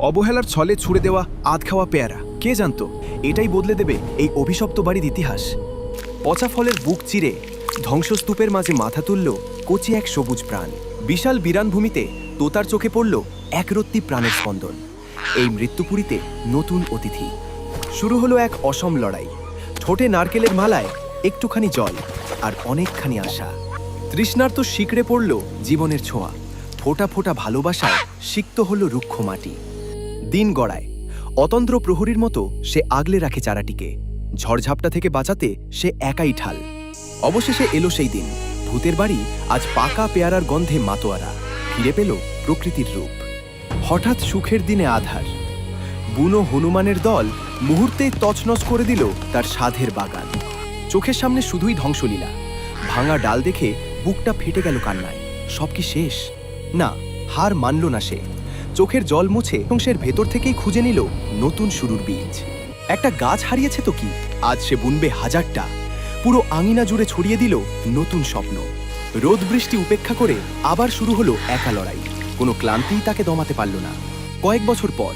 অবহেলার ছলে ছুড়ে দেওয়া আধ খাওয়া পেয়ারা, কে জানতো এটাই বদলে দেবে এই অভিশপ্ত বাড়ির ইতিহাস। পচা ফলের বুক চিরে ধ্বংসস্তূপের মাঝে মাথা তুলল কচি এক সবুজ প্রাণ। বিশাল বিরানভূমিতে তোতার চোখে পড়ল একরত্তি প্রাণের স্পন্দন। এই মৃত্যুপুরীতে নতুন অতিথি। শুরু হলো এক অসম লড়াই। ঠোঁটে নারকেলের মালায় একটুখানি জল আর অনেকখানি আশা। তৃষ্ণার্ত শিকড়ে পড়ল জীবনের ছোঁয়া। ফোঁটা ফোঁটা ভালোবাসায় সিক্ত হল রুক্ষ মাটি। দিন গড়ায়। অতন্দ্র প্রহরীর মতো সে আগলে রাখে চারাটিকে। ঝড়ঝাপটা থেকে বাঁচাতে সে একাই ঠাল। অবশেষে এলো সেই দিন। ভূতের বাড়ি আজ পাকা পেয়ারার গন্ধে মাতোয়ারা। ফিরে পেল প্রকৃতির রূপ। হঠাৎ সুখের দিনে আধার। বুনো হনুমানের দল মুহূর্তেই তছনছ করে দিল তার সাধের বাগান। চোখের সামনে শুধুই ধ্বংসলীলা। ভাঙা ডাল দেখে বুকটা ফেটে গেল কান্নায়। সব কি শেষ? না, হার মানল না সে। চোখের জল মুছে বংশের ভেতর থেকেই খুঁজে নিল নতুন শুরুর বীজ। একটা গাছ হারিয়েছে তো কি, আজ সে বুনবে হাজারটা। পুরো আঙিনা জুড়ে ছড়িয়ে দিল নতুন স্বপ্ন। রোদ বৃষ্টি উপেক্ষা করে আবার শুরু হলো একা লড়াই। কোনো ক্লান্তিই তাকে দমাতে পারল না। কয়েক বছর পর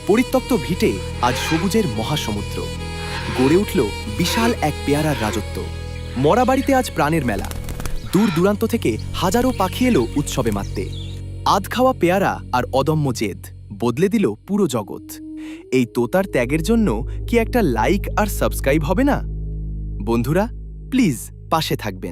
পরিত্যক্ত ভিটে আজ সবুজের মহাসমুদ্র। গড়ে উঠল বিশাল এক পেয়ারার রাজত্ব। মরা বাড়িতে আজ প্রাণের মেলা। দূর দূরান্ত থেকে হাজারো পাখি এলো উৎসবে মাততে। আধ খাওয়া পেয়ারা আর অদম্য জেদ বদলে দিল পুরো জগৎ। এই তোতার ত্যাগের জন্য কি একটা লাইক আর সাবস্ক্রাইব হবে না? বন্ধুরা, প্লিজ পাশে থাকবেন।